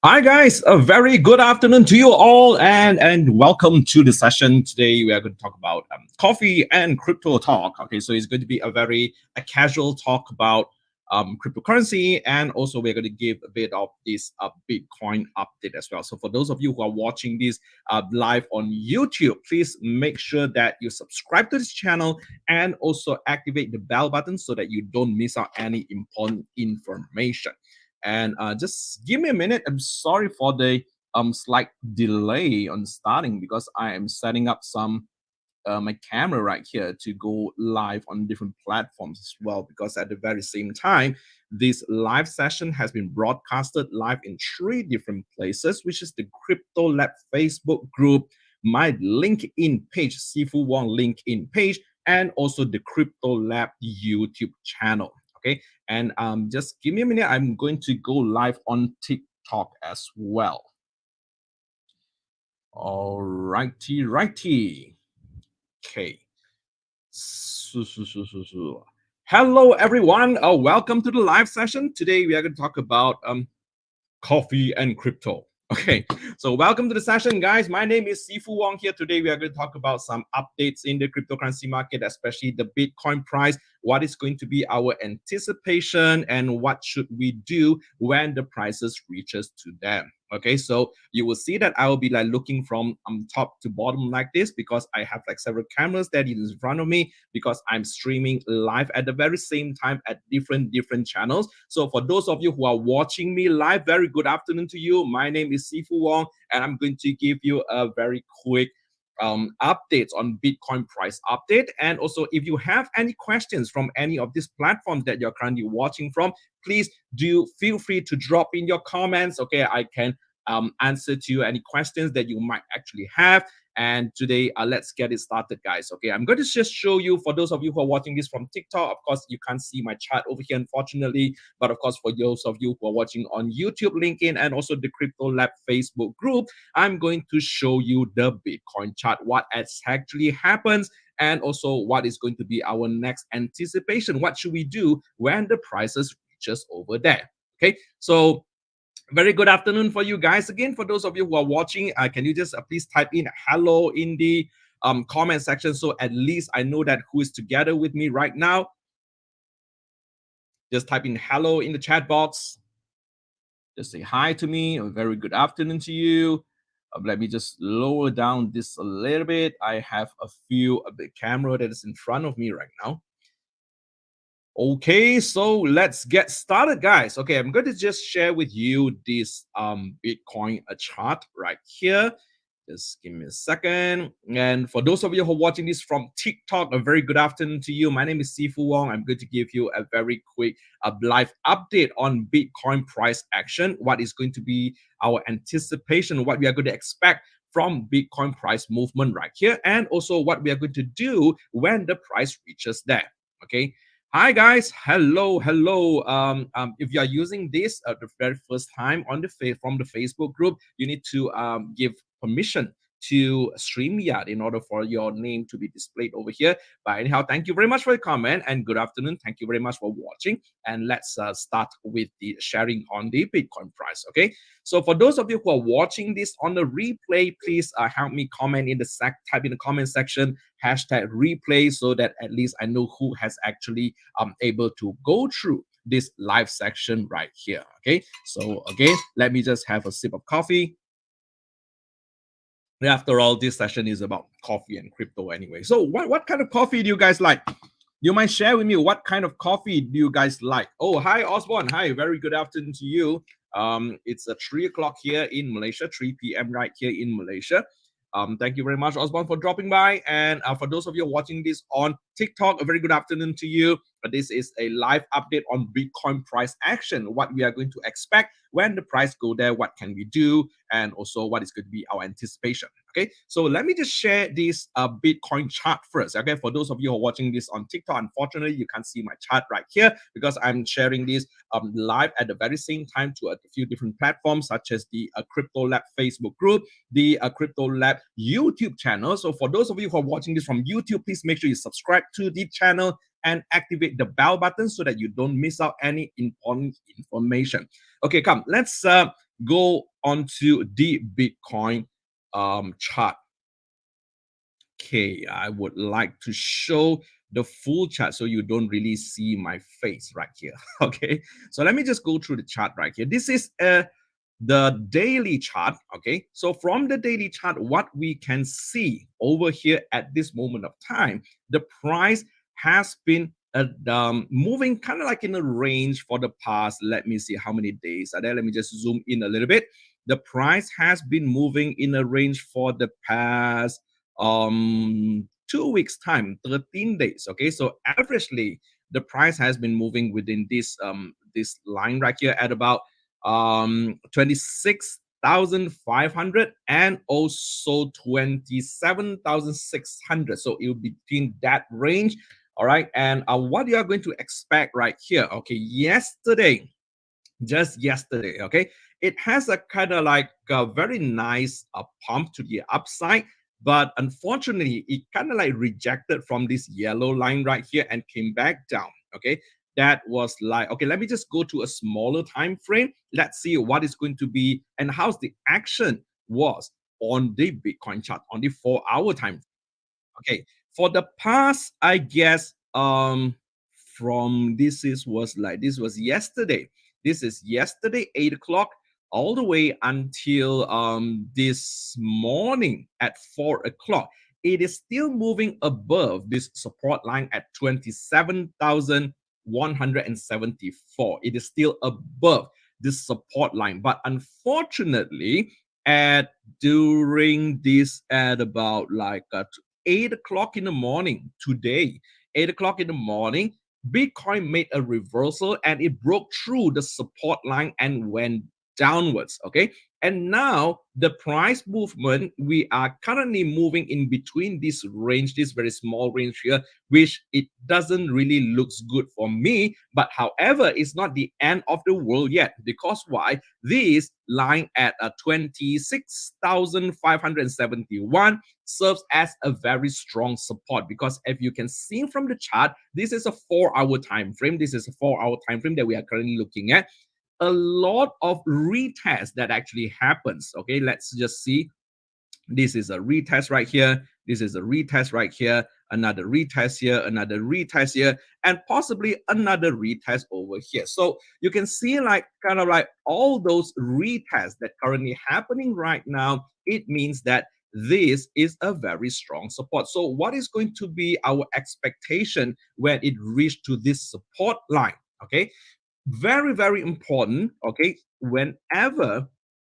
Hi guys, a very good afternoon to you all, and welcome to the session. Today we are going to talk about coffee and crypto talk. Okay, so it's going to be a casual talk about cryptocurrency, and also we're going to give a bit of this Bitcoin update as well. So for those of you who are watching this live on YouTube, please make sure that you subscribe to this channel and also activate the bell button so that you don't miss out any important information. And just give me a minute. I'm sorry for the slight delay on starting because I am setting up some my camera right here to go live on different platforms as well. Because at the very same time, this live session has been broadcasted live in 3 different places, which is the Crypto Lab Facebook group, my LinkedIn page, Sifu Wong LinkedIn page, and also the Crypto Lab YouTube channel. Okay, and just give me a minute. I'm going to go live on TikTok as well. All righty. Okay. Hello, everyone. Welcome to the live session. Today we are going to talk about coffee and crypto. Okay, so welcome to the session, guys. My name is Sifu Wong here. Today we are going to talk about some updates in the cryptocurrency market, especially the Bitcoin price. What is going to be our anticipation and what should we do when the prices reaches to them? Okay, so you will see that I will be like looking from top to bottom like this because I have like several cameras that is in front of me because I'm streaming live at the very same time at different channels. So for those of you who are watching me live, very good afternoon to you. My name is Sifu Wong, and I'm going to give you a very quick updates on Bitcoin price update. And also, if you have any questions from any of these platforms that you're currently watching from, please do feel free to drop in your comments. Okay, I can answer to any questions that you might actually have. And today, let's get it started, guys. Okay, I'm going to just show you, for those of you who are watching this from TikTok, of course, you can't see my chat over here, unfortunately. But of course, for those of you who are watching on YouTube, LinkedIn, and also the Crypto Lab Facebook group, I'm going to show you the Bitcoin chart, what actually happens, and also what is going to be our next anticipation. What should we do when the prices reaches over there? Okay, so very good afternoon for you guys again. For those of you who are watching, can you just please type in hello in the comment section so at least I know that who is together with me right now. Just type in hello in the chat box. Just say hi to me. A very good afternoon to you. Let me just lower down this a little bit. I have a few of the camera that is in front of me right now. Okay, so let's get started, guys. Okay, I'm going to just share with you this Bitcoin chart right here. Just give me a second. And for those of you who are watching this from TikTok, a very good afternoon to you. My name is Sifu Wong. I'm going to give you a very quick live update on Bitcoin price action. What is going to be our anticipation, what we are going to expect from Bitcoin price movement right here, and also what we are going to do when the price reaches there. Okay. Hi guys, hello. If you are using this the very first time on from the Facebook group, you need to give permission to StreamYard in order for your name to be displayed over here. But anyhow, thank you very much for your comment and good afternoon. Thank you very much for watching. And let's start with the sharing on the Bitcoin price. Okay. So for those of you who are watching this on the replay, please help me comment in the type in the comment section hashtag replay so that at least I know who has actually able to go through this live section right here. Okay. So again, let me just have a sip of coffee. After all, this session is about coffee and crypto anyway. So what kind of coffee do you guys like? You might share with me what kind of coffee do you guys like? Oh, hi, Osborne. Hi, very good afternoon to you. It's 3 o'clock here in Malaysia, 3 p.m. right here in Malaysia. Thank you very much, Osborne, for dropping by. And for those of you watching this on TikTok, a very good afternoon to you. This is a live update on Bitcoin price action, what we are going to expect when the price go there, what can we do, and also what is going to be our anticipation. Okay, so let me just share this Bitcoin chart first. Okay, for those of you who are watching this on TikTok, unfortunately, you can't see my chart right here because I'm sharing this live at the very same time to a few different platforms such as the Crypto Lab Facebook group, the Crypto Lab YouTube channel. So for those of you who are watching this from YouTube, please make sure you subscribe to the channel and activate the bell button so that you don't miss out any important information. Okay, come, let's go onto the Bitcoin chart. Okay, I would like to show the full chart so you don't really see my face right here. Okay, so let me just go through the chart right here. This is the daily chart. Okay, so from the daily chart, what we can see over here at this moment of time, the price has been moving kind of like in a range for the past, let me see how many days are there. Let me just zoom in a little bit. The price has been moving in a range for the past 2 weeks time, 13 days. Okay, so averagely the price has been moving within this line right here at about 26,500 and also 27,600. So it will be between that range. All right, and what you are going to expect right here. Okay, just yesterday, okay, it has a kind of like a very nice pump to the upside, but unfortunately it kind of like rejected from this yellow line right here and came back down. Okay, that was like, okay, let me just go to a smaller time frame. Let's see what is going to be and how's the action was on the Bitcoin chart on the 4-hour time. Okay, for the past, I guess, from this was yesterday. This is yesterday, 8 o'clock, all the way until this morning at 4 o'clock. It is still moving above this support line at 27,174. It is still above this support line, but unfortunately, at during this at about like 8 o'clock in the morning today, 8 o'clock in the morning, Bitcoin made a reversal and it broke through the support line and went downwards. Okay. And now the price movement, we are currently moving in between this range, this very small range here, which it doesn't really looks good for me. But however, it's not the end of the world yet. Because why? This line at 26,571 serves as a very strong support, because if you can see from the chart, this is a 4-hour time frame. This is a 4-hour time frame that we are currently looking at. A lot of retest that actually happens. Okay, let's just see. This is a retest right here. This is a retest right here. Another retest here, another retest here, and possibly another retest over here. So you can see like kind of like all those retests that currently happening right now. It means that this is a very strong support. So what is going to be our expectation when it reached to this support line? Okay, very, very important. Okay, whenever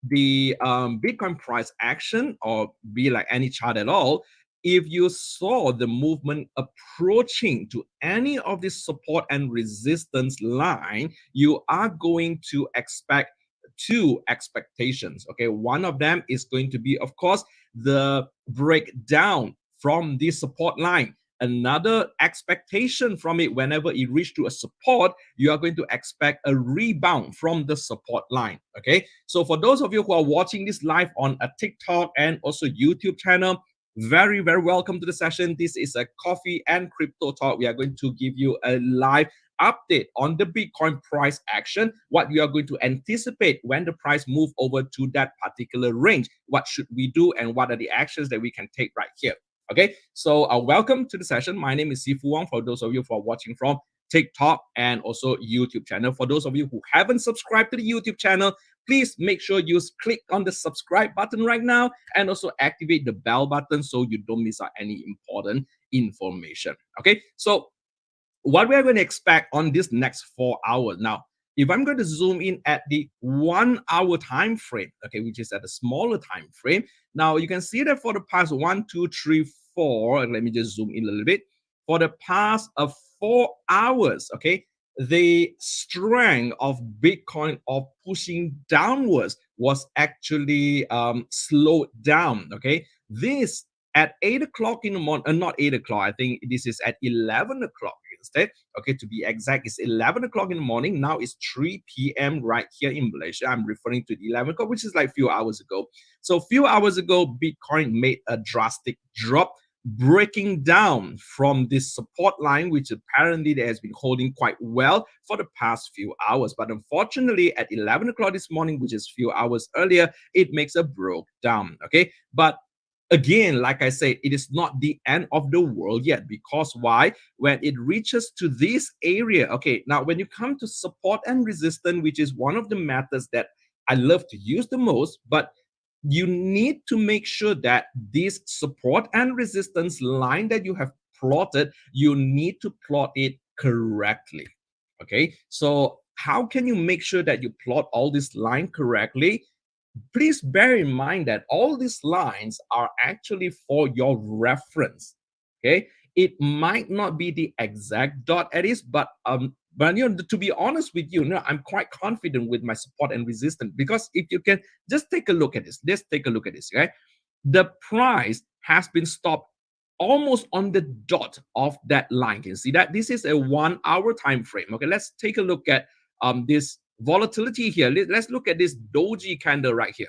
the Bitcoin price action, or be like any chart at all, if you saw the movement approaching to any of this support and resistance line, you are going to expect two expectations. Okay, one of them is going to be, of course, the breakdown from this support line. Another expectation from it, whenever it reaches to a support, you are going to expect a rebound from the support line. Okay, so for those of you who are watching this live on a TikTok and also YouTube channel, very, very welcome to the session. This is a coffee and crypto talk. We are going to give you a live update on the Bitcoin price action, what you are going to anticipate when the price move over to that particular range. What should we do and what are the actions that we can take right here? Okay, so welcome to the session. My name is Sifu Wong. For those of you who are watching from TikTok and also YouTube channel, for those of you who haven't subscribed to the YouTube channel, please make sure you click on the subscribe button right now and also activate the bell button so you don't miss out any important information. Okay, so what we are going to expect on this next 4 hours. Now, if I'm going to zoom in at the 1 hour time frame, okay, which is at a smaller time frame, now you can see that for the past 1, 2, 3, 4, let me just zoom in a little bit. For the past 4 hours, okay, the strength of Bitcoin of pushing downwards was actually slowed down. Okay, this at 8 o'clock in the morning, not 8 o'clock, I think this is at 11 o'clock instead. Okay, to be exact, it's 11 o'clock in the morning. Now it's 3 p.m. right here in Malaysia. I'm referring to the 11 o'clock, which is like a few hours ago. So a few hours ago, Bitcoin made a drastic drop. breaking down from this support line, which apparently it has been holding quite well for the past few hours. But unfortunately, at 11 o'clock this morning, which is a few hours earlier, it makes a broke down. Okay. But again, like I said, it is not the end of the world yet, because why? When it reaches to this area, okay, now when you come to support and resistance, which is one of the methods that I love to use the most, but you need to make sure that this support and resistance line that you have plotted, you need to plot it correctly. Okay, so how can you make sure that you plot all this line correctly? Please bear in mind that all these lines are actually for your reference. Okay, it might not be the exact dot at this, but to be honest with you, I'm quite confident with my support and resistance, because if you can just take a look at this, okay, the price has been stopped almost on the dot of that line. Can you see that? This is a 1 hour time frame. Okay, let's take a look at this volatility here. Let's look at this doji candle right here.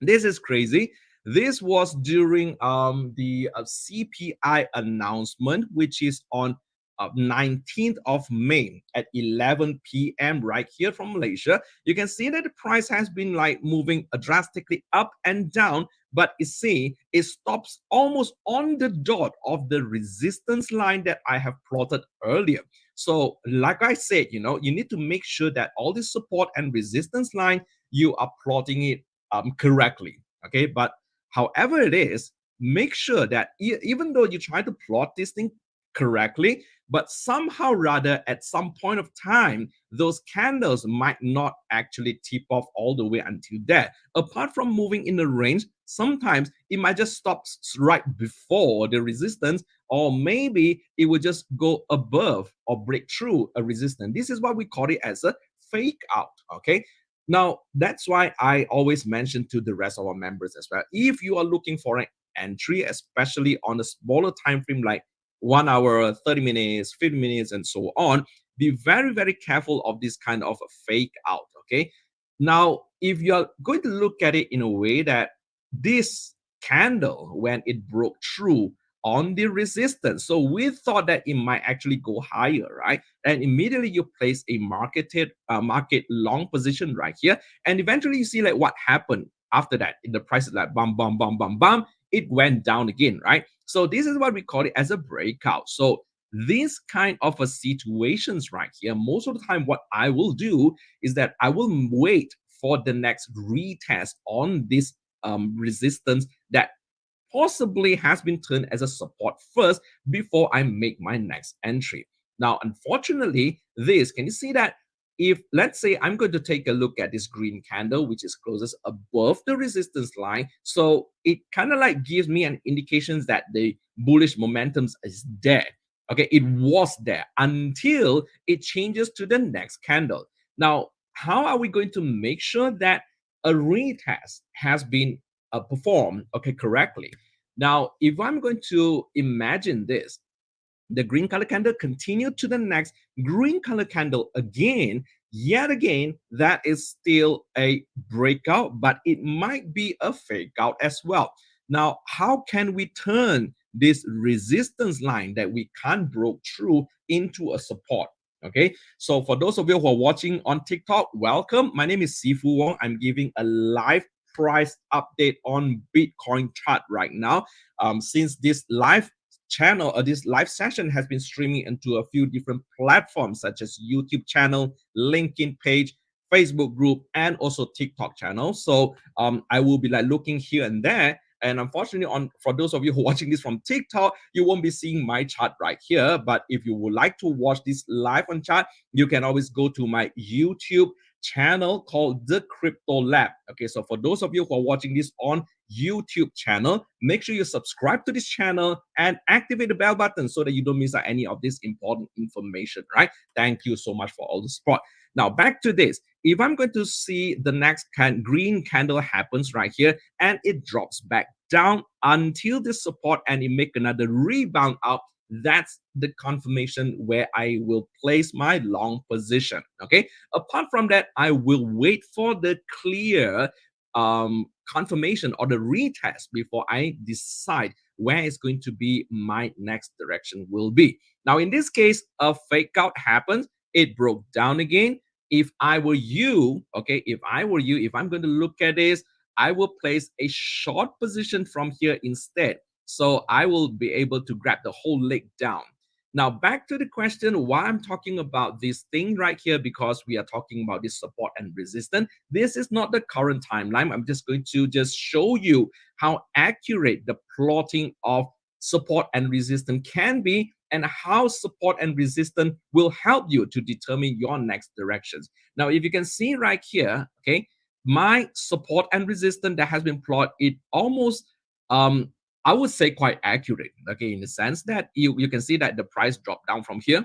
This is crazy. This was during the CPI announcement, which is on 19th of May at 11 p.m. right here from Malaysia. You can see that the price has been like moving drastically up and down, but you see it stops almost on the dot of the resistance line that I have plotted earlier. So like I said, you need to make sure that all the support and resistance line, you are plotting it correctly. Okay, but however it is, make sure that even though you try to plot this thing correctly, but somehow rather at some point of time, those candles might not actually tip off all the way until there. Apart from moving in the range, sometimes it might just stop right before the resistance, or maybe it will just go above or break through a resistance. This is what we call it as a fake out. Okay, now, that's why I always mention to the rest of our members as well. If you are looking for an entry, especially on a smaller time frame like 1 hour, 30 minutes, 50 minutes, and so on, be very, very careful of this kind of a fake out. Okay. Now, if you're going to look at it in a way that this candle, when it broke through on the resistance, so we thought that it might actually go higher, right? And immediately you place a market long position right here, and eventually you see like what happened after that. The price is like bum bum bum bum bum, it went down again, right? So this is what we call it as a breakout. So these kind of a situations right here, most of the time what I will do is that I will wait for the next retest on this resistance that possibly has been turned as a support first before I make my next entry. Now, unfortunately, can you see that? If let's say I'm going to take a look at this green candle, which is closest above the resistance line, so it kind of like gives me an indication that the bullish momentum is there. Okay, it was there until it changes to the next candle. Now, how are we going to make sure that a retest has been performed correctly? Now, if I'm going to imagine this, the green color candle continued to the next green color candle again, yet again, that is still a breakout, but it might be a fake out as well. Now, how can we turn this resistance line that we can't break through into a support? Okay, so for those of you who are watching on TikTok, welcome. My name is Sifu Wong. I'm giving a live price update on Bitcoin chart right now. Since this live channel or this live session has been streaming into a few different platforms such as YouTube channel, LinkedIn page, Facebook group, and also TikTok channel. So I will be like looking here and there. And unfortunately, for those of you who are watching this from TikTok, you won't be seeing my chart right here. But if you would like to watch this live on chart, you can always go to my YouTube channel called The Crypto Lab. Okay, so for those of you who are watching this on YouTube channel, make sure you subscribe to this channel and activate the bell button so that you don't miss out any of this important information, right? Thank you so much for all the support. Now, back to this. If I'm going to see the next green candle happens right here and it drops back down until the support and it make another rebound up, that's the confirmation where I will place my long position. Okay. Apart from that, I will wait for the clear confirmation or the retest before I decide where is going to be my next direction will be. Now, in this case, a fake out happens. It broke down again. If I were you, okay, if I'm going to look at this, I will place a short position from here instead. So I will be able to grab the whole leg down. Now, back to the question why I'm talking about this thing right here, because we are talking about this support and resistance. This is not the current timeline. I'm just going to just show you how accurate the plotting of support and resistance can be and how support and resistance will help you to determine your next directions. Now, if you can see right here, okay, my support and resistance that has been plotted, it almost I would say quite accurate, okay, in the sense that you can see that the price dropped down from here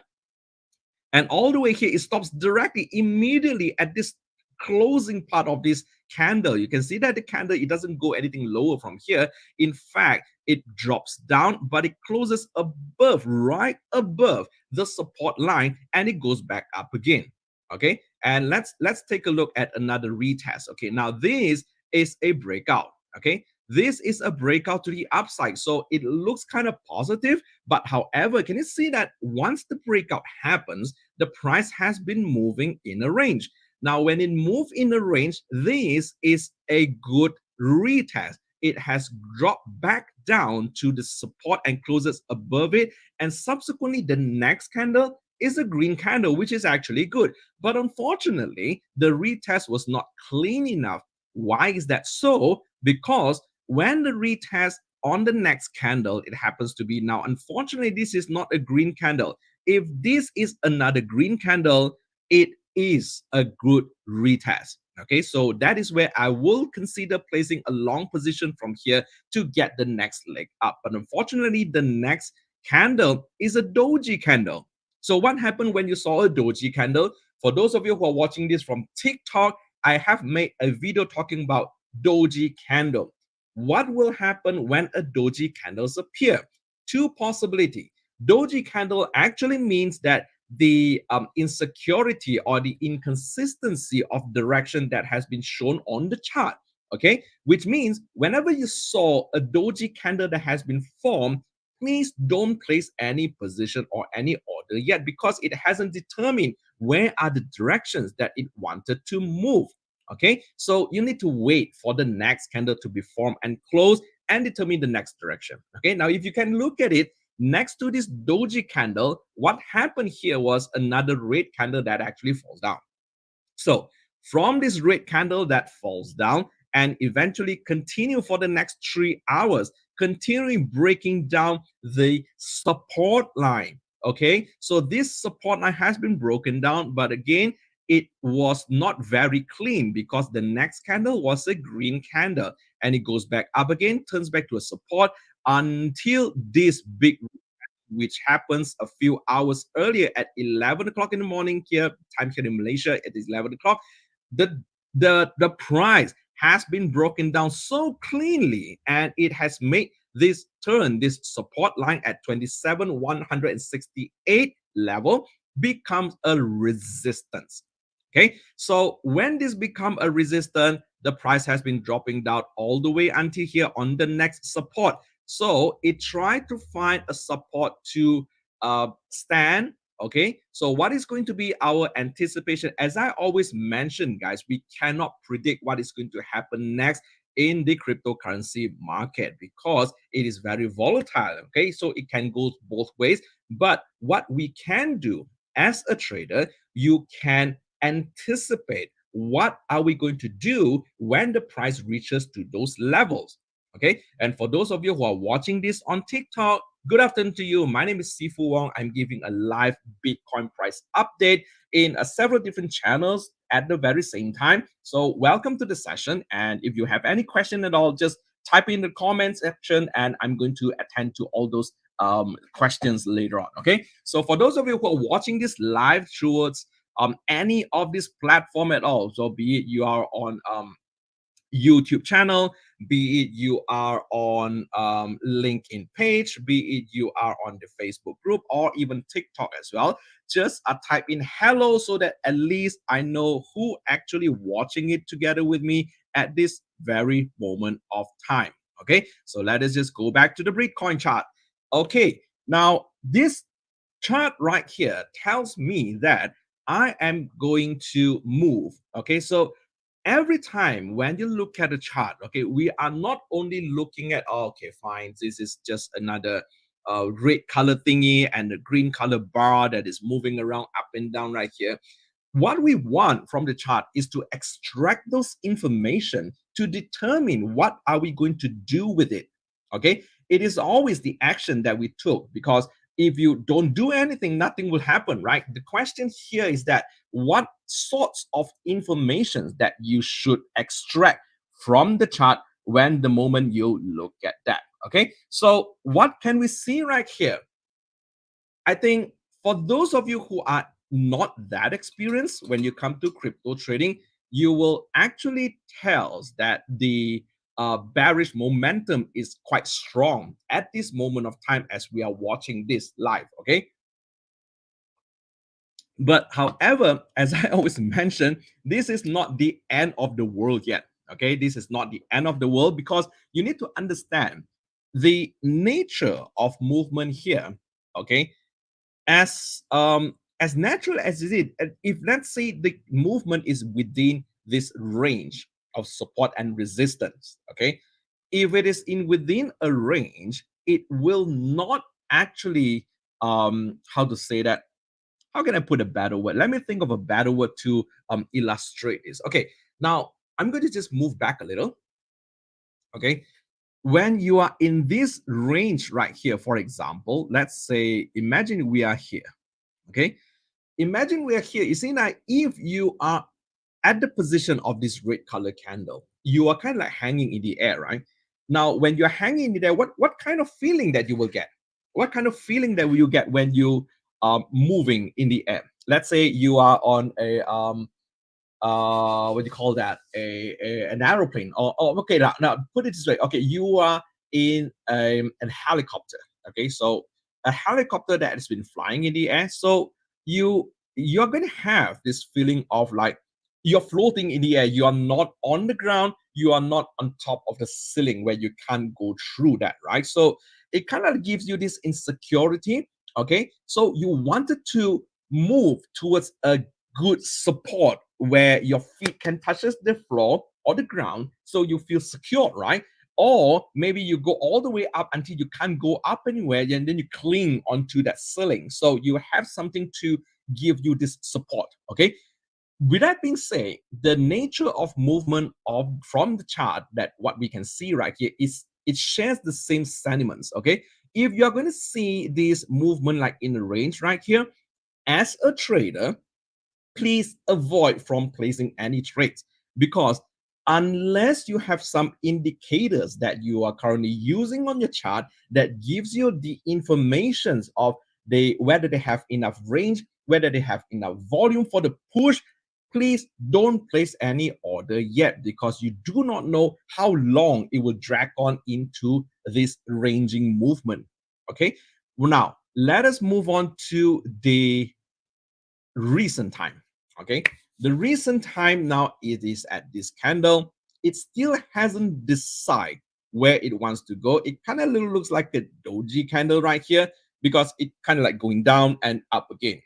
and all the way here. It stops directly immediately at this closing part of this candle. You can see that the candle, it doesn't go anything lower from here. In fact, it drops down, but it closes above, right above the support line, and it goes back up again. Okay, and let's take a look at another retest. Okay, now this is a breakout. Okay, this is a breakout to the upside, so it looks kind of positive. But however, can you see that once the breakout happens, the price has been moving in a range. Now, when it moves in a range, this is a good retest. It has dropped back down to the support and closes above it. And subsequently, the next candle is a green candle, which is actually good. But unfortunately, the retest was not clean enough. Why is that so? Because when the retest on the next candle, it happens to be now, unfortunately, this is not a green candle. If this is another green candle, it is a good retest. Okay, so that is where I will consider placing a long position from here to get the next leg up. But unfortunately, the next candle is a doji candle. So what happened when you saw a doji candle? For those of you who are watching this from TikTok, I have made a video talking about doji candle. What will happen when a doji candles appear? Two possibility. Doji candle actually means that the insecurity or the inconsistency of direction that has been shown on the chart, okay, which means whenever you saw a doji candle that has been formed, please don't place any position or any order yet, because it hasn't determined where are the directions that it wanted to move. Okay, so you need to wait for the next candle to be formed and close and determine the next direction. Okay, now if you can look at it, next to this doji candle, what happened here was another red candle that actually falls down. So from this red candle that falls down and eventually continue for the next 3 hours, continuing breaking down the support line. Okay, so this support line has been broken down, but again, it was not very clean because the next candle was a green candle and it goes back up again, turns back to a support until this big, which happens a few hours earlier at 11 o'clock in the morning here, time here in Malaysia, it is 11 o'clock. The price has been broken down so cleanly, and it has made this turn, this support line at 27,168 level becomes a resistance. Okay, so when this become a resistance, the price has been dropping down all the way until here on the next support. So it tried to find a support to stand. Okay, so what is going to be our anticipation? As I always mention, guys, we cannot predict what is going to happen next in the cryptocurrency market because it is very volatile. Okay, so it can go both ways. But what we can do as a trader, you can anticipate what are we going to do when the price reaches to those levels. Okay, and for those of you who are watching this on TikTok, good afternoon to you. My name is Sifu Wong. I'm giving a live Bitcoin price update in several different channels at the very same time. So welcome to the session. And if you have any question at all, just type in the comment section and I'm going to attend to all those questions later on. Okay, so for those of you who are watching this live towards any of this platform at all, so be it you are on YouTube channel, be it you are on LinkedIn page, be it you are on the Facebook group or even TikTok as well, just type in hello so that at least I know who actually watching it together with me at this very moment of time. Okay, so let us just go back to the Bitcoin chart. Okay, now this chart right here tells me that I am going to move. Okay, so every time when you look at the chart, okay, we are not only looking at, oh, okay, fine, this is just another red color thingy and the green color bar that is moving around up and down right here. What we want from the chart is to extract those information to determine what are we going to do with it. Okay, it is always the action that we took, because if you don't do anything, nothing will happen, right? The question here is that what sorts of information that you should extract from the chart when the moment you look at that. Okay, so what can we see right here? I think for those of you who are not that experienced when you come to crypto trading, you will actually tell that the bearish momentum is quite strong at this moment of time as we are watching this live. Okay, but however, as I always mention, this is not the end of the world yet. Okay, this is not the end of the world, because you need to understand the nature of movement here. Okay, as natural as it is, if let's say the movement is within this range of support and resistance, okay, if it is in within a range, it will not actually how to say that, how can I put a better word? Let me think of a better word to illustrate this. Okay, now I'm going to just move back a little. Okay, when you are in this range right here, for example, let's say, imagine we are here. Okay, imagine we are here. You see, now if you are at the position of this red color candle, you are kind of like hanging in the air, right? Now, when you're hanging in the air, what kind of feeling that you will get? What kind of feeling that will you get when you are moving in the air? Let's say you are on a what do you call that, an aeroplane, or okay, now put it this way. Okay, you are in a helicopter. Okay, so a helicopter that has been flying in the air, so you're going to have this feeling of like you're floating in the air. You are not on the ground, you are not on top of the ceiling where you can't go through that, right? So it kind of gives you this insecurity. Okay, so you wanted to move towards a good support where your feet can touch the floor or the ground, so you feel secure, right? Or maybe you go all the way up until you can't go up anywhere, and then you cling onto that ceiling, so you have something to give you this support. Okay, with that being said, the nature of movement of from the chart, that what we can see right here, is it shares the same sentiments. Okay, if you're going to see this movement like in the range right here, as a trader, please avoid from placing any trades, because unless you have some indicators that you are currently using on your chart that gives you the informations of whether they have enough range, whether they have enough volume for the push, please don't place any order yet, because you do not know how long it will drag on into this ranging movement. Okay, well, now let us move on to the recent time. Okay, the recent time, now it is at this candle. It still hasn't decided where it wants to go. It kind of looks like a doji candle right here, because it kind of like going down and up again.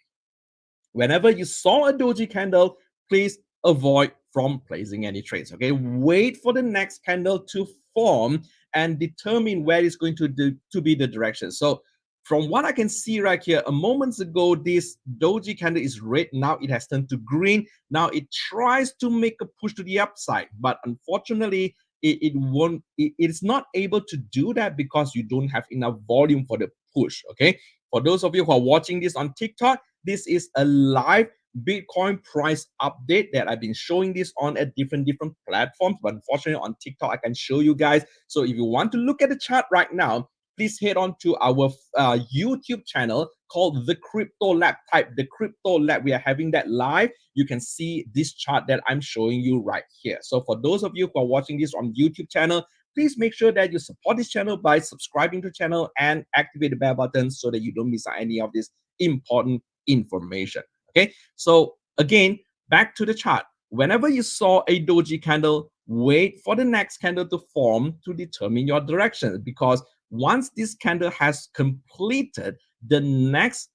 Whenever you saw a doji candle, please avoid from placing any trades. Okay, wait for the next candle to form and determine where it's going to be the direction. So from what I can see right here, a moment ago, this doji candle is red. Now it has turned to green. Now it tries to make a push to the upside, but unfortunately, it won't. It's not able to do that because you don't have enough volume for the push. Okay, for those of you who are watching this on TikTok, this is a live Bitcoin price update that I've been showing this on at different platforms, but unfortunately on TikTok I can show you guys. So if you want to look at the chart right now, please head on to our YouTube channel called The Crypto Lab. Type The Crypto Lab. We are having that live. You can see this chart that I'm showing you right here. So for those of you who are watching this on YouTube channel, please make sure that you support this channel by subscribing to the channel and activate the bell button so that you don't miss out any of this important information. Okay, so again, back to the chart. Whenever you saw a doji candle, wait for the next candle to form to determine your direction, because once this candle has completed, the next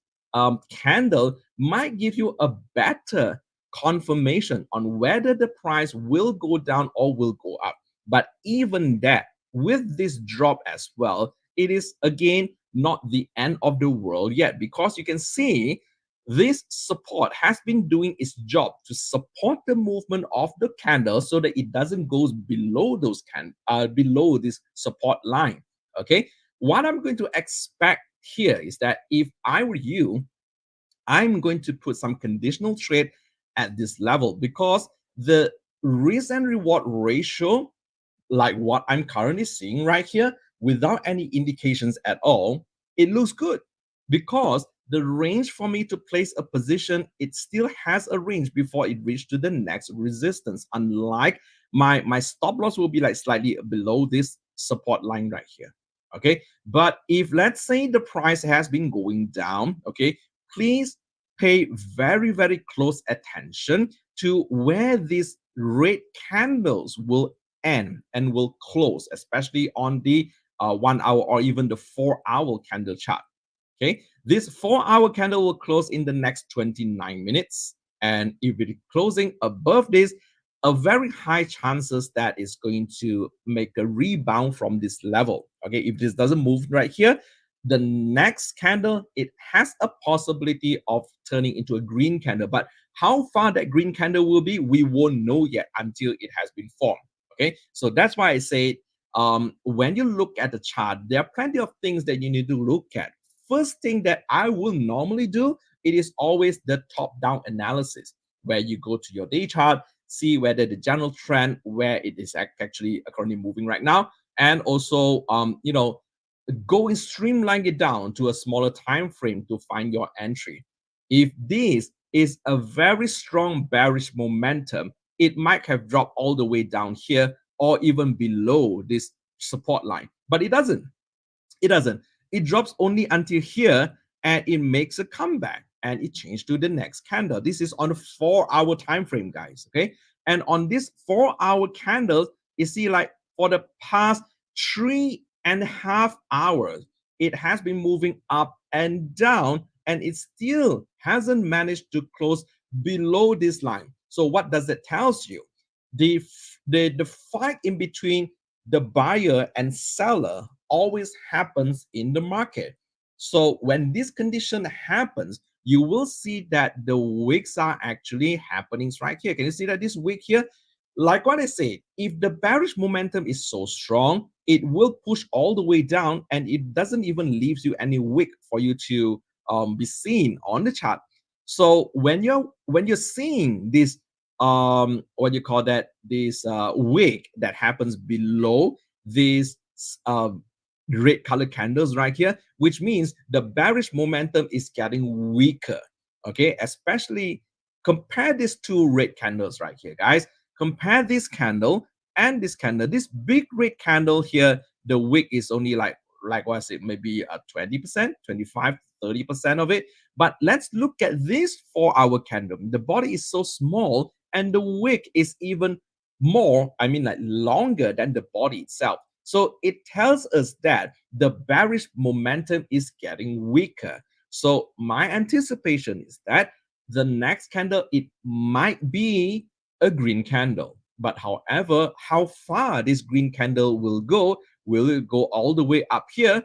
candle might give you a better confirmation on whether the price will go down or will go up. But even that, with this drop as well, it is again not the end of the world yet, because you can see this support has been doing its job to support the movement of the candle so that it doesn't go below below this support line. Okay, what I'm going to expect here is that if I were you, I'm going to put some conditional trade at this level, because the risk and reward ratio, like what I'm currently seeing right here, without any indications at all, it looks good, because the range for me to place a position, it still has a range before it reaches to the next resistance. Unlike my stop loss will be like slightly below this support line right here. Okay, but if let's say the price has been going down, okay, please pay very close attention to where these red candles will end and will close, especially on the 1 hour or even the 4-hour candle chart. Okay, this 4-hour candle will close in the next 29 minutes, and if it is closing above this, a very high chances that it's going to make a rebound from this level. Okay, if this doesn't move right here, the next candle, it has a possibility of turning into a green candle, but how far that green candle will be, we won't know yet until it has been formed. Okay, so that's why I say when you look at the chart, there are plenty of things that you need to look at. First thing that I will normally do, it is always the top-down analysis, where you go to your day chart, see whether the general trend, where it is actually currently moving right now, and also go and streamline it down to a smaller time frame to find your entry. If this is a very strong bearish momentum, it might have dropped all the way down here or even below this support line, but it doesn't. It drops only until here, and it makes a comeback and it changed to the next candle. This is on a 4-hour time frame, guys. Okay, and on this 4-hour candle, you see, like for the past 3.5 hours, it has been moving up and down, and it still hasn't managed to close below this line. So what does it tells you? The fight in between the buyer and seller always happens in the market. So when this condition happens, you will see that the wicks are actually happening right here. Can you see that this wick here? Like what I said, if the bearish momentum is so strong, it will push all the way down, and it doesn't even leaves you any wick for you to be seen on the chart. So when you're seeing this what you call that, this wick that happens below these red color candles right here, which means the bearish momentum is getting weaker. Okay, especially compare these two red candles right here, guys. Compare this candle and this candle. This big red candle here, the wick is only like what I said, maybe a 20%, 25, 30% of it. But let's look at this 4-hour candle. The body is so small, and the wick is even more, I mean, like longer than the body itself. So it tells us that the bearish momentum is getting weaker. So my anticipation is that the next candle, it might be a green candle. But however, how far this green candle will it go all the way up here?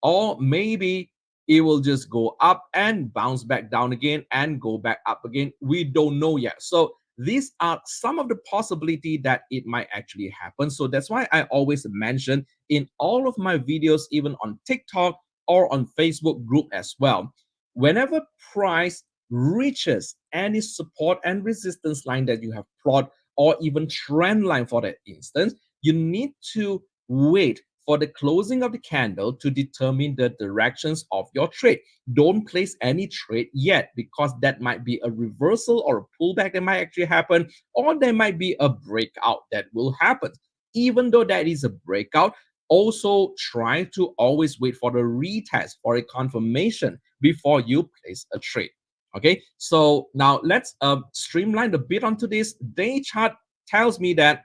Or maybe it will just go up and bounce back down again and go back up again. We don't know yet. So these are some of the possibility that it might actually happen. So that's why I always mention in all of my videos, even on TikTok or on Facebook group as well, whenever price reaches any support and resistance line that you have plotted, or even trend line for that instance, you need to wait for the closing of the candle to determine the directions of your trade. Don't place any trade yet, because that might be a reversal or a pullback that might actually happen, or there might be a breakout that will happen. Even though that is a breakout, also try to always wait for the retest or a confirmation before you place a trade. Okay, so now let's streamline a bit onto this. Day chart tells me that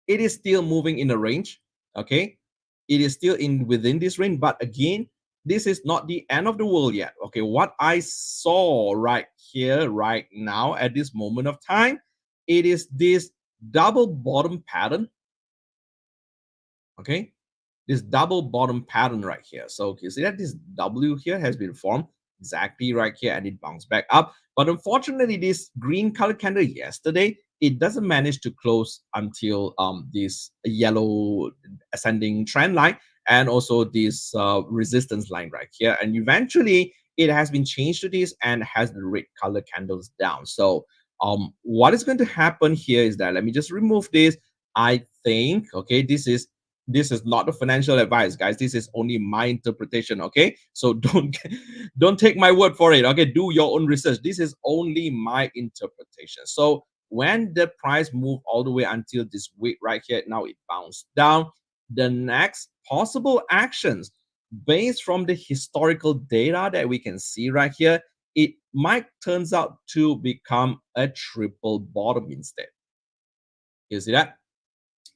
it is still moving in a range. Okay, it is still in within this range, but again, this is not the end of the world yet. Okay, what I saw right here, right now, at this moment of time, it is this double bottom pattern. Okay, this double bottom pattern right here. So you see that this W here has been formed exactly right here, and it bounced back up. But unfortunately, this green color candle yesterday, it doesn't manage to close until this yellow ascending trend line and also this resistance line right here. And eventually, it has been changed to this and has the red color candles down. So what is going to happen here is that, let me just remove this. I think, okay, this is not a financial advice, guys. This is only my interpretation. Okay, so don't take my word for it. Okay, do your own research. This is only my interpretation. So when the price moved all the way until this week right here, now it bounced down. The next possible actions, based from the historical data that we can see right here, it might turns out to become a triple bottom instead. You see that?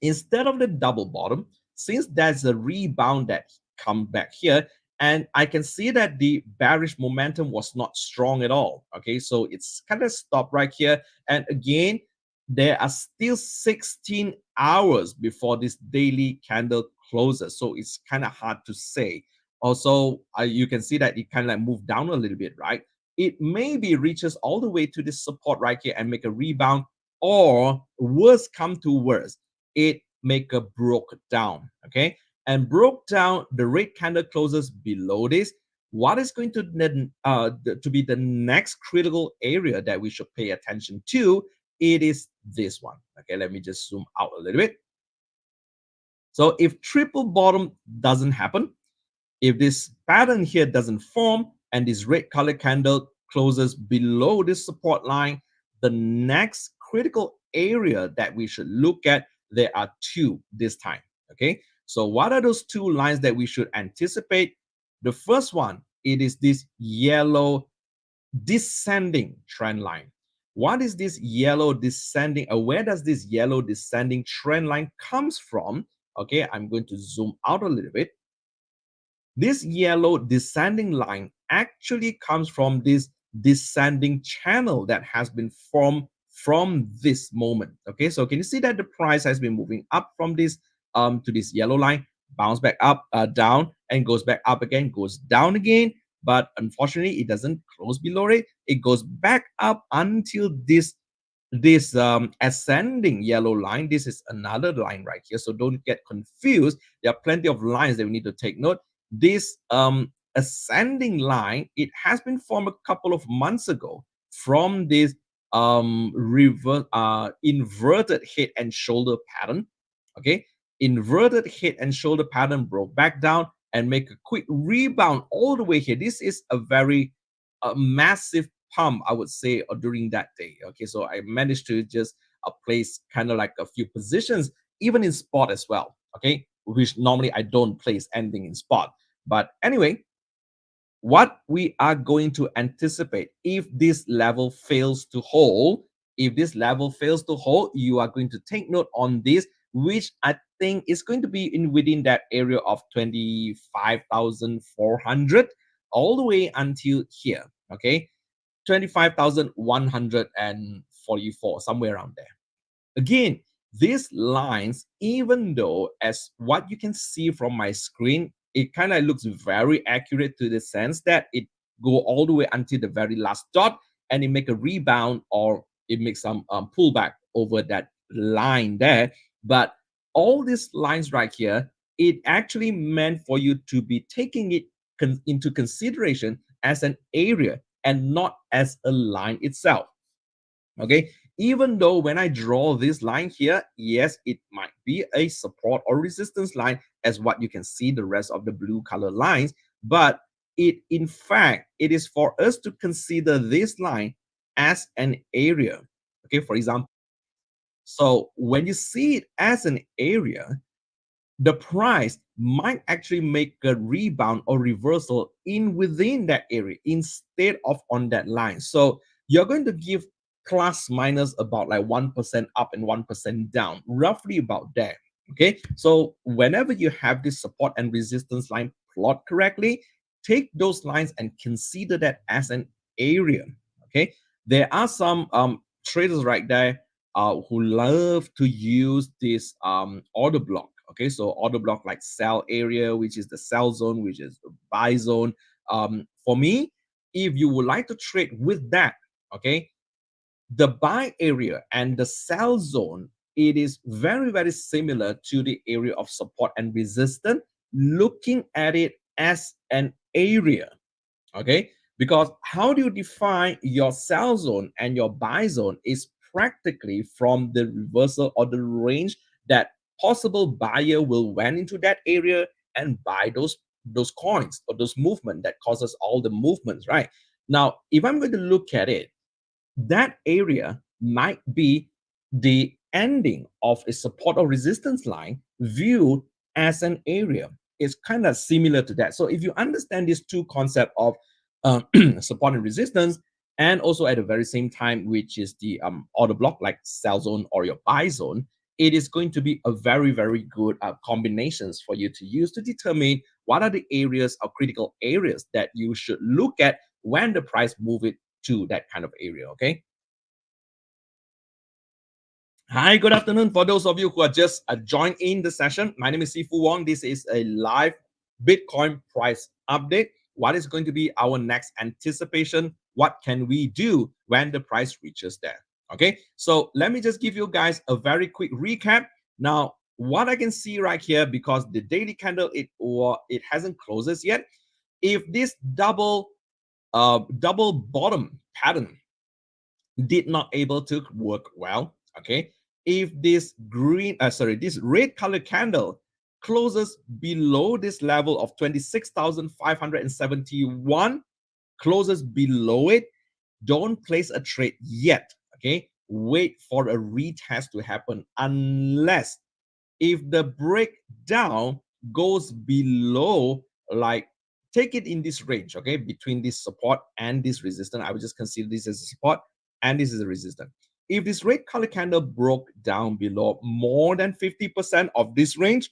Instead of the double bottom, since there's a rebound that come back here, and I can see that the bearish momentum was not strong at all. Okay, so it's kind of stopped right here. And again, there are still 16 hours before this daily candle closes, so it's kind of hard to say. Also, you can see that it kind of like moved down a little bit, right? It maybe reaches all the way to this support right here and make a rebound, or worse come to worse, it make a broke down. Okay, and broke down, the red candle closes below this. What is going to be the next critical area that we should pay attention to? It is this one. Okay, let me just zoom out a little bit. So if triple bottom doesn't happen, if this pattern here doesn't form and this red color candle closes below this support line, the next critical area that we should look at, there are two this time. Okay, so what are those two lines that we should anticipate? The first one, it is this yellow descending trend line. What is this yellow descending, or where does this yellow descending trend line comes from? Okay, I'm going to zoom out a little bit. This yellow descending line actually comes from this descending channel that has been formed from this moment. Okay, so can you see that the price has been moving up from this to this yellow line, bounce back up, down, and goes back up again, goes down again. But unfortunately, it doesn't close below it. It goes back up until this ascending yellow line. This is another line right here, so don't get confused. There are plenty of lines that we need to take note. This ascending line, it has been formed a couple of months ago from this inverted head and shoulder pattern. Okay, inverted head and shoulder pattern broke back down and make a quick rebound all the way here. This is a very massive pump, I would say, during that day. Okay, so I managed to just place kind of like a few positions, even in spot as well. Okay, which normally I don't place anything in spot. But anyway, what we are going to anticipate, if this level fails to hold, you are going to take note on this, which I think is going to be within that area of 25,400 all the way until here. Okay, 25,144, somewhere around there. Again, these lines, even though as what you can see from my screen, it kind of looks very accurate to the sense that it go all the way until the very last dot and it make a rebound or it makes some pullback over that line there. But all these lines right here, it actually meant for you to be taking it into consideration as an area and not as a line itself. Okay, even though when I draw this line here, yes, it might be a support or resistance line as what you can see the rest of the blue color lines, but in fact, it is for us to consider this line as an area. Okay, for example, so when you see it as an area, the price might actually make a rebound or reversal in within that area instead of on that line. So you're going to give plus minus about like 1% up and 1% down, roughly about there. Okay, so whenever you have this support and resistance line plot correctly, take those lines and consider that as an area. Okay, there are some traders right there who love to use this order block. Okay, so order block like sell area, which is the sell zone, which is the buy zone. For me, if you would like to trade with that, okay, the buy area and the sell zone, it is very, very similar to the area of support and resistance, looking at it as an area. Okay, because how do you define your sell zone and your buy zone is practically from the reversal or the range that possible buyer will went into that area and buy those coins or those movement that causes all the movements, right? Now if I'm going to look at it, that area might be the ending of a support or resistance line viewed as an area. It's kind of similar to that. So if you understand these two concepts of support and resistance, and also at the very same time, which is the order block like sell zone or your buy zone, it is going to be a very, very good combinations for you to use to determine what are the areas or critical areas that you should look at when the price move it to that kind of area. Okay. Hi, good afternoon. For those of you who are just joined in the session, my name is Sifu Wong. This is a live Bitcoin price update. What is going to be our next anticipation? What can we do when the price reaches there? Okay, so let me just give you guys a very quick recap. Now, what I can see right here, because the daily candle it hasn't closes yet. If this double bottom pattern did not able to work well, okay, if this this red color candle closes below this level of 26,571, closes below it, don't place a trade yet. Okay, wait for a retest to happen, unless if the breakdown goes below, like, take it in this range, okay, between this support and this resistance. I would just consider this as a support and this is a resistance. If this red color candle broke down below more than 50% of this range,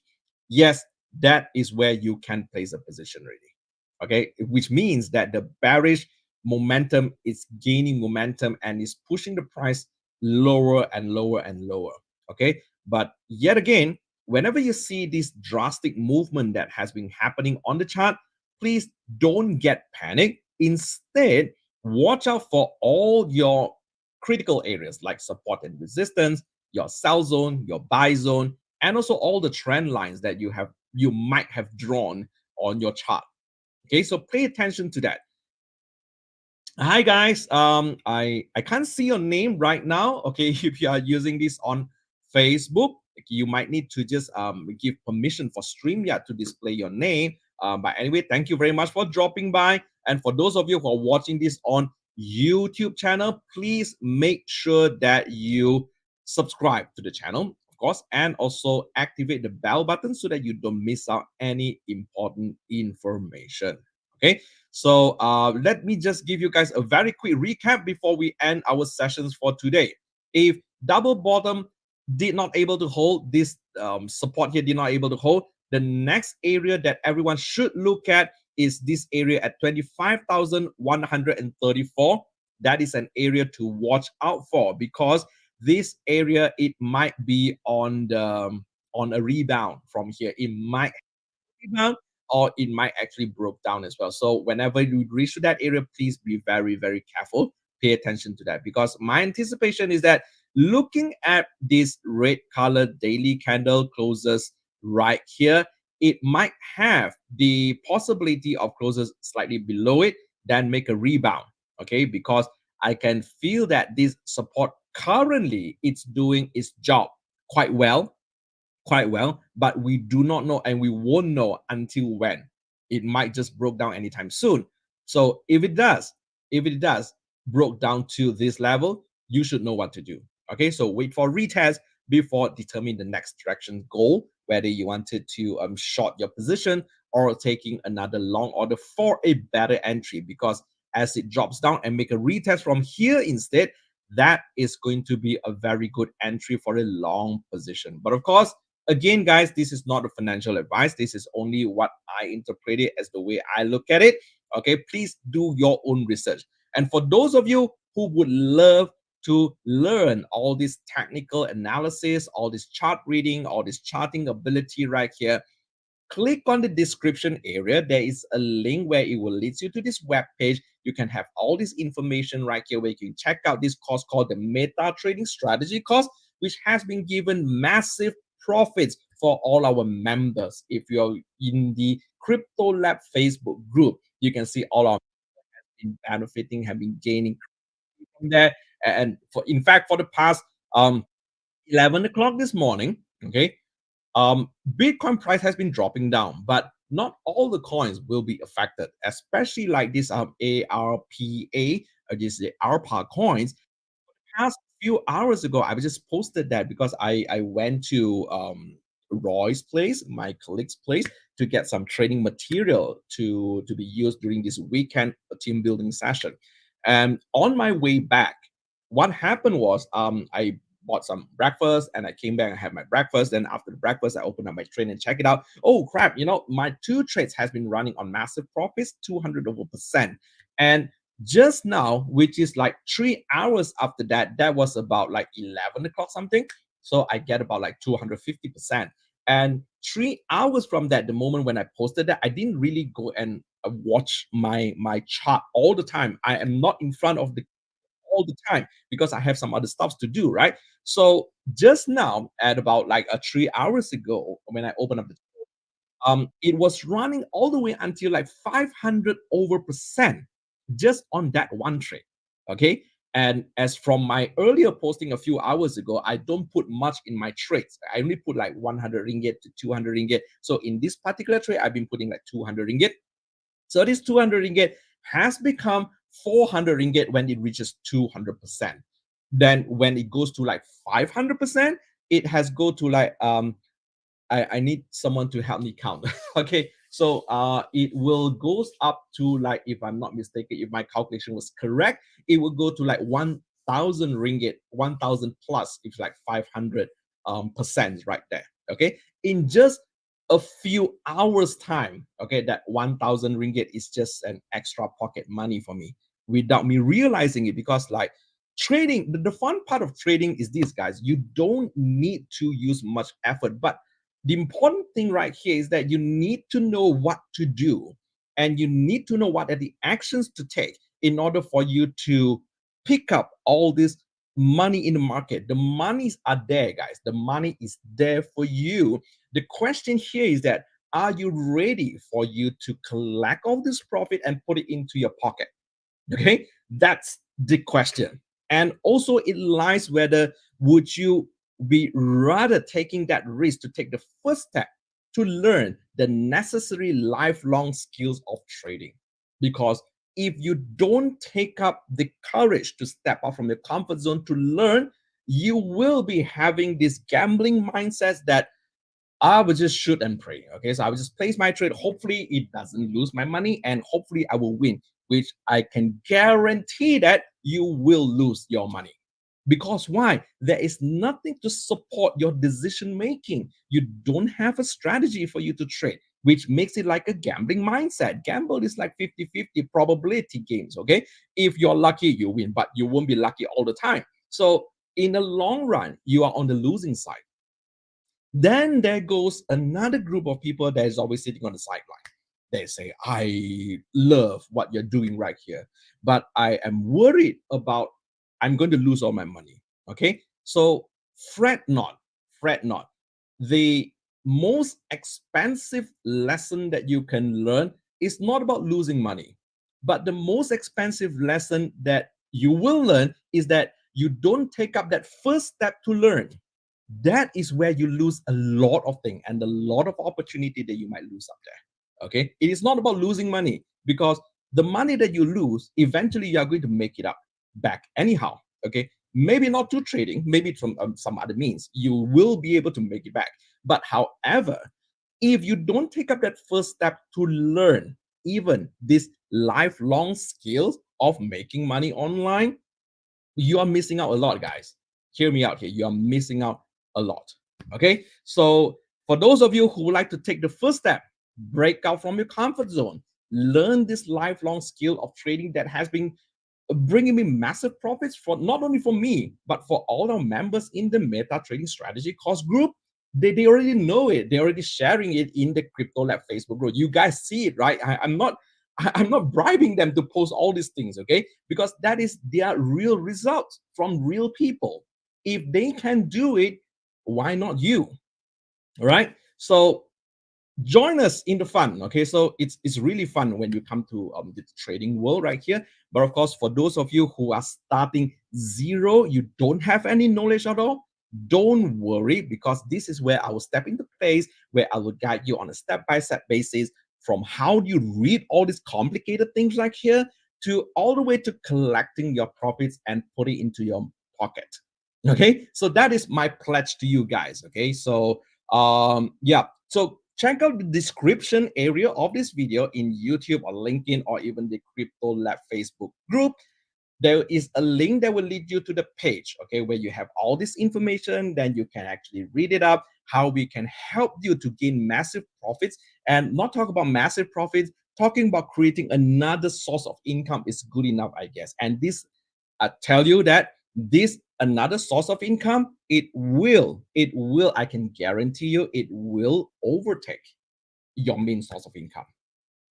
yes, that is where you can place a position already. Okay, which means that the bearish momentum is gaining momentum and is pushing the price lower and lower and lower. Okay, but yet again, whenever you see this drastic movement that has been happening on the chart, please don't get panicked. Instead, watch out for all your critical areas like support and resistance, your sell zone, your buy zone, and also all the trend lines that you might have drawn on your chart. Okay, so pay attention to that. Hi guys, I can't see your name right now. Okay, if you are using this on Facebook, you might need to just give permission for StreamYard to display your name. But anyway, thank you very much for dropping by. And for those of you who are watching this on YouTube channel, please make sure that you subscribe to the channel, of course, and also activate the bell button so that you don't miss out any important information. Okay, so let me just give you guys a very quick recap before we end our sessions for today. If double bottom did not able to hold, this support here did not able to hold, the next area that everyone should look at is this area at 25,134. That is an area to watch out for, because this area, it might be on a rebound from here. It might rebound, or it might actually broke down as well. So whenever you reach to that area, please be very, very careful. Pay attention to that, because my anticipation is that looking at this red color daily candle closes right here, it might have the possibility of closes slightly below it, then make a rebound. Okay, because I can feel that this support currently it's doing its job quite well, but we do not know, and we won't know until when. It might just broke down anytime soon. So if it does broke down to this level, you should know what to do. Okay, so wait for retest before determine the next direction goal, whether you wanted to short your position or taking another long order for a better entry. Because as it drops down and make a retest from here instead, that is going to be a very good entry for a long position. But of course, again, guys, this is not a financial advice. This is only what I interpret it as the way I look at it. Okay, please do your own research. And for those of you who would love to learn all this technical analysis, all this chart reading, all this charting ability right here, click on the description area. There is a link where it will lead you to this web page. You can have all this information right here where you can check out this course called the Meta Trading Strategy course, which has been given massive profits for all our members. If you're in the Crypto Lab Facebook group, you can see all our been benefiting, have been gaining from there. And for in fact, for the past 11 o'clock this morning, okay, Bitcoin price has been dropping down, but not all the coins will be affected, especially like this ARPA, or this the ARPA coins. Past few hours ago, I just posted that because I went to Roy's place, my colleague's place, to get some training material to be used during this weekend team building session. And on my way back, what happened was I bought some breakfast and I came back and had my breakfast. Then after the breakfast, I opened up my trade and check it out. Oh crap, my two trades has been running on massive profits, 200 over percent. And just now, which is like 3 hours after that, that was about like 11 o'clock something. So I get about like 250%. And 3 hours from that, the moment when I posted that, I didn't really go and watch my chart all the time. I am not in front of the all the time because I have some other stuff to do, right? So just now, at about like 3 hours ago, when I opened up the it was running all the way until like 500 over percent just on that one trade. Okay. And as from my earlier posting a few hours ago, I don't put much in my trades. I only put like 100 ringgit to 200 ringgit. So in this particular trade, I've been putting like 200 ringgit. So this 200 ringgit has become 400 ringgit when it reaches 200%. Then when it goes to like 500%, it has go to like I need someone to help me count. Okay, so it will goes up to like, if I'm not mistaken, if my calculation was correct, it will go to like 1,000 ringgit, 1,000 plus, if like 500 percent right there. Okay, in just a few hours time, okay, that 1,000 ringgit is just an extra pocket money for me without me realizing it. Because like trading, the fun part of trading is this, guys, you don't need to use much effort, but the important thing right here is that you need to know what to do, and you need to know what are the actions to take in order for you to pick up all this money in the market. The monies are there, guys. The money is there for you. The question here is that, are you ready for you to collect all this profit and put it into your pocket? Okay, that's the question. And also it lies whether would you be rather taking that risk to take the first step to learn the necessary lifelong skills of trading. Because if you don't take up the courage to step out from your comfort zone to learn, you will be having this gambling mindset that I will just shoot and pray. Okay, so I will just place my trade. Hopefully, it doesn't lose my money, and hopefully, I will win, which I can guarantee that you will lose your money. Because why? There is nothing to support your decision making. You don't have a strategy for you to trade, which makes it like a gambling mindset. Gamble is like 50-50 probability games. Okay, if you're lucky, you win, but you won't be lucky all the time. So, in the long run, you are on the losing side. Then there goes another group of people that is always sitting on the sideline. They say, I love what you're doing right here, but I am worried about I'm going to lose all my money. Okay. So fret not, fret not. The most expensive lesson that you can learn is not about losing money, but the most expensive lesson that you will learn is that you don't take up that first step to learn. That is where you lose a lot of things and a lot of opportunity that you might lose up there. Okay, it is not about losing money, because the money that you lose, eventually you are going to make it up back anyhow. Okay, maybe not through trading, maybe from some other means you will be able to make it back. But however, if you don't take up that first step to learn even this lifelong skills of making money online, you are missing out a lot, guys. Hear me out here. You are missing out a lot. Okay. So for those of you who would like to take the first step, break out from your comfort zone, learn this lifelong skill of trading that has been bringing me massive profits for not only for me, but for all our members in the Meta Trading Strategy course group. They already know it. They're already sharing it in the Crypto Lab Facebook group. You guys see it, right? I'm not bribing them to post all these things, okay? Because that is their real results from real people. If they can do it, why not you? All right. So join us in the fun. Okay, so it's really fun when you come to the trading world right here. But of course, for those of you who are starting zero, you don't have any knowledge at all, don't worry, because this is where I will step into place, where I will guide you on a step-by-step basis from how do you read all these complicated things like here to all the way to collecting your profits and put it into your pocket. Okay, so that is my pledge to you guys. Okay, so yeah, so check out the description area of this video in YouTube or LinkedIn or even the Crypto Lab Facebook group. There is a link that will lead you to the page, okay, where you have all this information. Then you can actually read it up, how we can help you to gain massive profits, and not talk about massive profits, talking about creating another source of income is good enough, I guess. And this, I tell you that this another source of income, it will, I can guarantee you, it will overtake your main source of income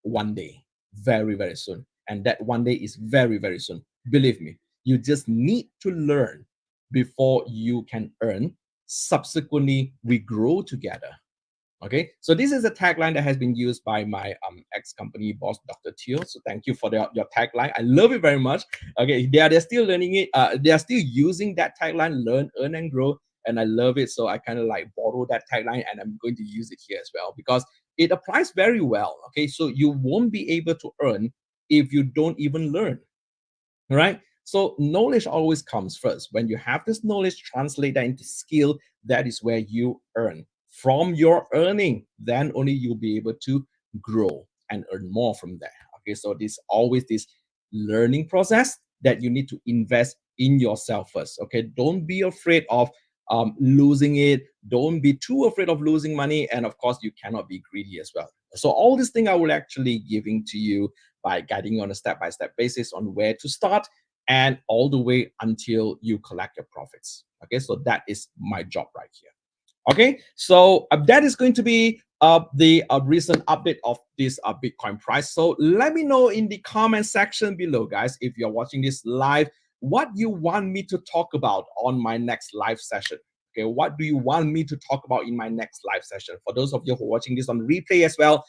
one day, very, very soon. And that one day is very, very soon. Believe me, you just need to learn before you can earn. Subsequently, we grow together. Okay, so this is a tagline that has been used by my ex-company boss, Dr. Teo. So thank you for your tagline. I love it very much. Okay, they're still learning it. They are still using that tagline, learn, earn, and grow. And I love it. So I kind of like borrow that tagline and I'm going to use it here as well because it applies very well. Okay, so you won't be able to earn if you don't even learn. All right. So knowledge always comes first. When you have this knowledge, translate that into skill. That is where you earn. From your earning, then only you'll be able to grow and earn more from there. Okay. So this always this learning process that you need to invest in yourself first. Okay. Don't be afraid of losing it. Don't be too afraid of losing money. And of course, you cannot be greedy as well. So all these things I will actually giving to you by guiding you on a step-by-step basis on where to start and all the way until you collect your profits. Okay, so that is my job right here. Okay, so that is going to be the recent update of this Bitcoin price. So let me know in the comment section below, guys, if you're watching this live, what you want me to talk about on my next live session. Okay, what do you want me to talk about in my next live session? For those of you who are watching this on replay as well,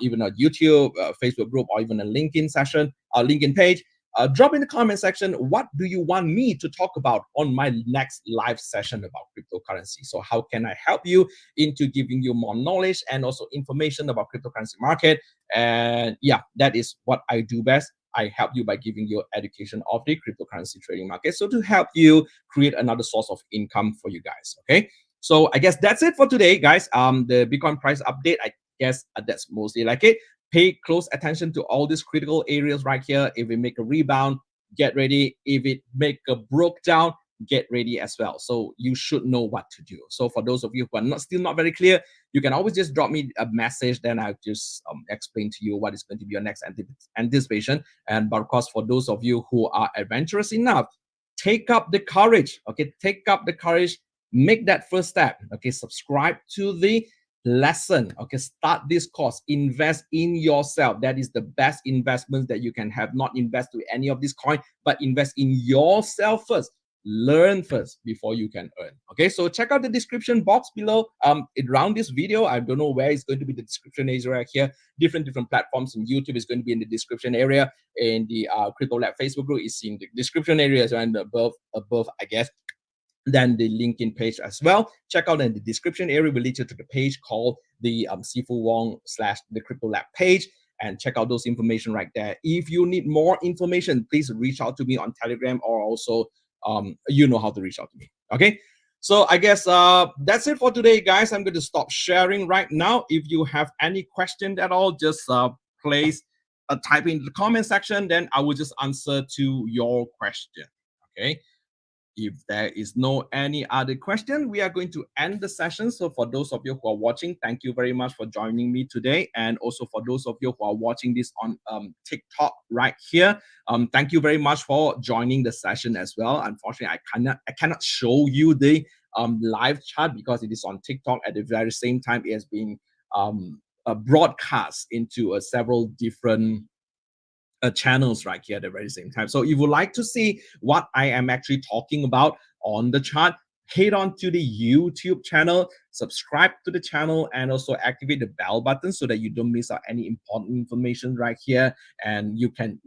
even a YouTube, Facebook group, or even a LinkedIn session, LinkedIn page, drop in the comment section, what do you want me to talk about on my next live session about cryptocurrency? So how can I help you into giving you more knowledge and also information about cryptocurrency market? And yeah, that is what I do best. I help you by giving you education of the cryptocurrency trading market. So to help you create another source of income for you guys. Okay. So I guess that's it for today, guys. The Bitcoin price update, I guess that's mostly like it. Pay close attention to all these critical areas right here. If we make a rebound, get ready. If it make a broke down, get ready as well. So you should know what to do. So for those of you who are still not very clear, you can always just drop me a message. Then I'll just explain to you what is going to be your next anticipation. And but of course, for those of you who are adventurous enough, take up the courage. Okay, take up the courage. Make that first step. Okay, subscribe to the lesson. Okay, start this course. Invest in yourself. That is the best investment that you can have. Not invest to any of this coin, but invest in yourself first. Learn first before you can earn. Okay, so check out the description box below. Around this video, I don't know where it's going to be the description area here. Different platforms in YouTube is going to be in the description area. In the Crypto Lab Facebook group is in the description areas and above, I guess. Then the LinkedIn page as well. Check out in the description area will lead you to the page called the Sifu Wong / the Crypto Lab page, and check out those information right there. If you need more information, please reach out to me on Telegram, or also you know how to reach out to me. Okay, so I guess that's it for today, guys. I'm going to stop sharing right now. If you have any question at all, just place type in the comment section, then I will just answer to your question. Okay. if there is no any other question, we are going to end the session. So for those of you who are watching, thank you very much for joining me today. And also for those of you who are watching this on TikTok right here, thank you very much for joining the session as well. Unfortunately, I cannot show you the live chat because it is on TikTok. At the very same time, it has been broadcast into several different channels right here at the very same time. So if you would like to see what I am actually talking about on the chart, head on to the YouTube channel, subscribe to the channel, and also activate the bell button so that you don't miss out any important information right here. And you can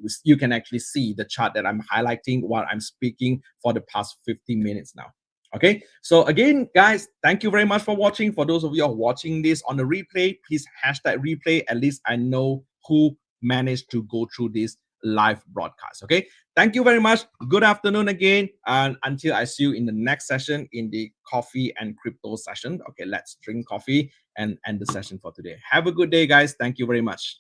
actually see the chart that I'm highlighting while I'm speaking for the past 15 minutes now. Okay, so again, guys, thank you very much for watching. For those of you who are watching this on the replay, please hashtag replay. At least I know who managed to go through this live broadcast. Okay, thank you very much. Good afternoon again, and until I see you in the next session in the coffee and crypto session. Okay, let's drink coffee and end the session for today. Have a good day, guys. Thank you very much.